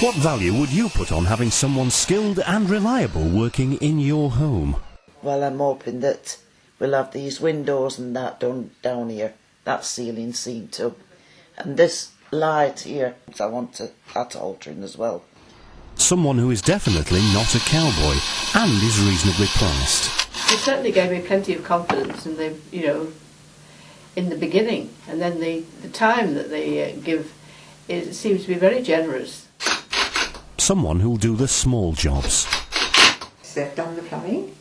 What value would you put on having someone skilled and reliable working in your home? Well, I'm hoping that we'll have these windows and that done down here. That ceiling seen too. And this light here, I want that altering as well. Someone who is definitely not a cowboy and is reasonably priced. They certainly gave me plenty of confidence in in the beginning, and then the time that they give, it seems to be very generous. Someone who'll do the small jobs. They've done the plumbing,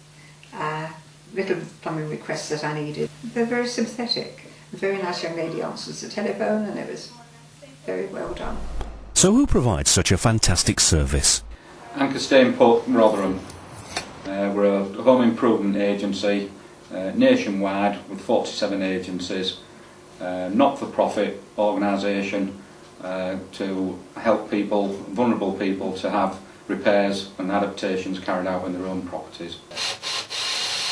little plumbing requests that I needed. They're very sympathetic. A very nice young lady answers the telephone, and it was very well done. So who provides such a fantastic service? Anchor Staying Put, Rotherham. We're a home improvement agency nationwide with 47 agencies, not-for-profit organisation to help people, vulnerable people, to have repairs and adaptations carried out in their own properties.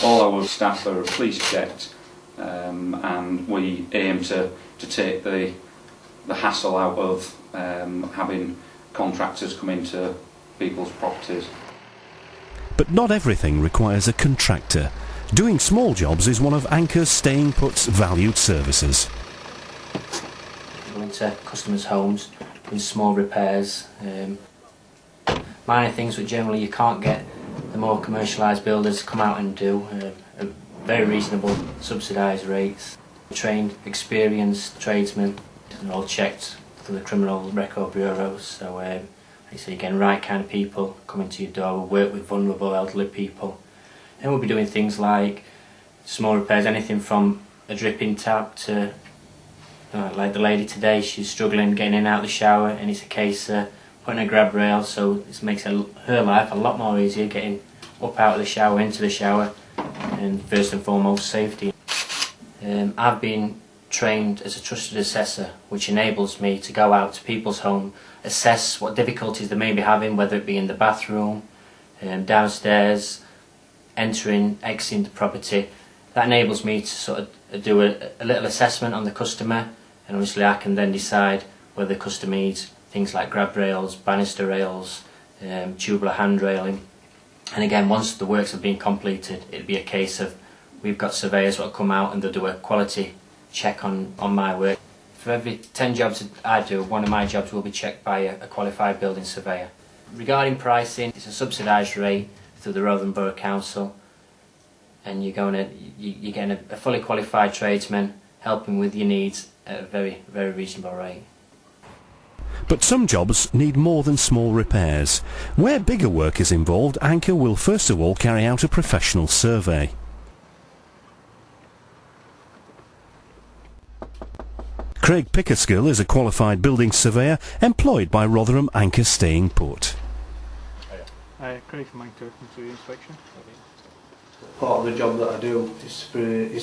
All our staff are police checked, and we aim to take the hassle out of having contractors come into people's properties. But not everything requires a contractor. Doing small jobs is one of Anchor Staying Put's valued services. Going to customers' homes, doing small repairs, minor things which generally you can't get the more commercialised builders come out and do at very reasonable subsidised rates. Trained, experienced tradesmen, and all checked through the criminal record bureaus, so like I say, you're getting the right kind of people coming to your door. We'll work with vulnerable elderly people, and we'll be doing things like small repairs, anything from a dripping tap to like the lady today, she's struggling getting in and out of the shower, and it's a case of putting a grab rail, so this makes her life a lot more easier, getting up out of the shower, into the shower, and first and foremost safety. I've been trained as a trusted assessor, which enables me to go out to people's home, assess what difficulties they may be having, whether it be in the bathroom, downstairs, entering, exiting the property. That enables me to sort of do a little assessment on the customer, and obviously I can then decide whether the customer needs things like grab rails, banister rails, tubular hand railing. And again, once the works have been completed, it'd be a case of we've got surveyors that will come out and they'll do a quality check on my work. For every 10 jobs that I do, one of my jobs will be checked by a qualified building surveyor. Regarding pricing, it's a subsidised rate through the Rotherham Borough Council, and you're getting a fully qualified tradesman helping with your needs at a very, very reasonable rate. But some jobs need more than small repairs. Where bigger work is involved, Anchor will first of all carry out a professional survey. Craig Pickerskill is a qualified building surveyor employed by Rotherham Anchor Staying Put. Craig from Anchor Inspection. Part of the job that I do is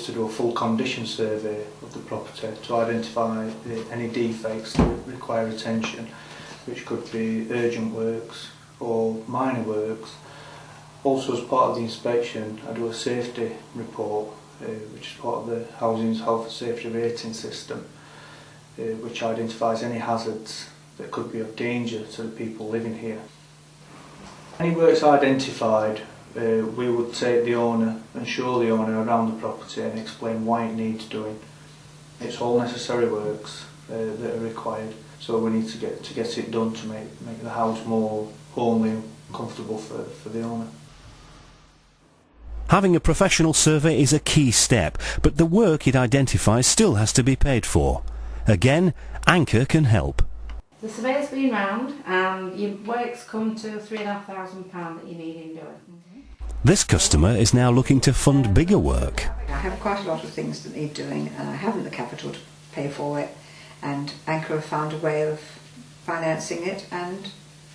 to do a full condition survey of the property to identify any defects that require attention, which could be urgent works or minor works. Also, as part of the inspection, I do a safety report, which is part of the Housing's Health and Safety Rating System, which identifies any hazards that could be of danger to the people living here. Any works identified, we would take the owner and show the owner around the property and explain why it needs doing. It's all necessary works that are required, so we need to get it done to make the house more homely and comfortable for the owner. Having a professional survey is a key step, but the work it identifies still has to be paid for. Again, Anchor can help. The surveyor's been round and your works come to £3,500 that you need in doing. This customer is now looking to fund bigger work. I have quite a lot of things that need doing, and I haven't the capital to pay for it, and Anchor have found a way of financing it and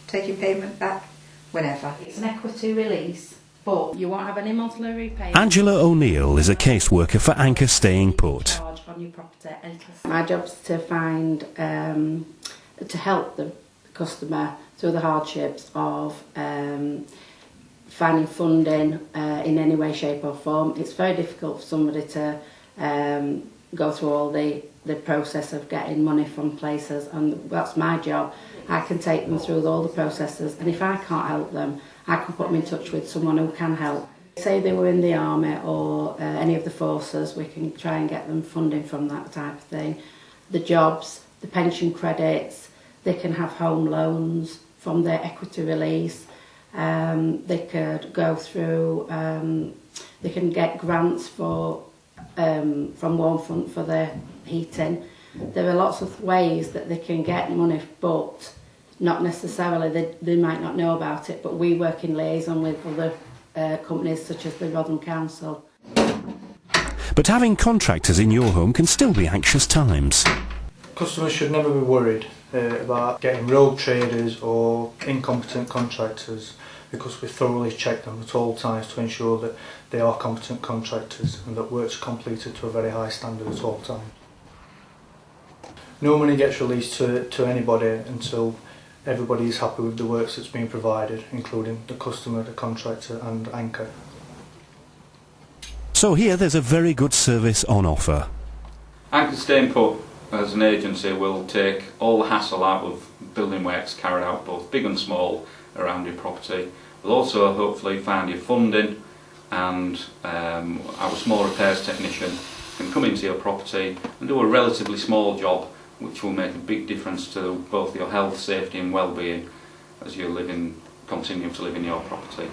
taking payment back whenever. It's an equity release, but you won't have any monthly repayment. Angela O'Neill is a caseworker for Anchor Staying Put. On your property. My job's to find, to help the customer through the hardships of finding funding in any way, shape or form. It's very difficult for somebody to go through all the process of getting money from places, and that's my job. I can take them through all the processes, and if I can't help them, I can put them in touch with someone who can help. Say they were in the army or any of the forces, we can try and get them funding from that type of thing. The jobs, the pension credits, they can have home loans from their equity release. They could go through, they can get grants for from Warm Front for their heating. There are lots of ways that they can get money, but not necessarily, they might not know about it, but we work in liaison with other companies such as the Rotherham Council. But having contractors in your home can still be anxious times. Customers should never be worried about getting rogue traders or incompetent contractors, because we thoroughly check them at all times to ensure that they are competent contractors and that works are completed to a very high standard at all times. No money gets released to anybody until everybody is happy with the works that's being provided, including the customer, the contractor and Anchor. So here there's a very good service on offer. Anchor Staying Put as an agency will take all the hassle out of building works carried out, both big and small, around your property. We'll also hopefully find your funding, and our small repairs technician can come into your property and do a relatively small job, which will make a big difference to both your health, safety and well-being as you continue to live in your property.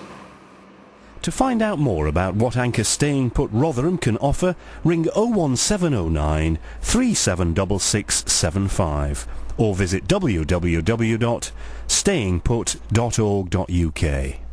To find out more about what Anchor Staying Put Rotherham can offer, ring 01709 376675 or visit www.stayingput.org.uk.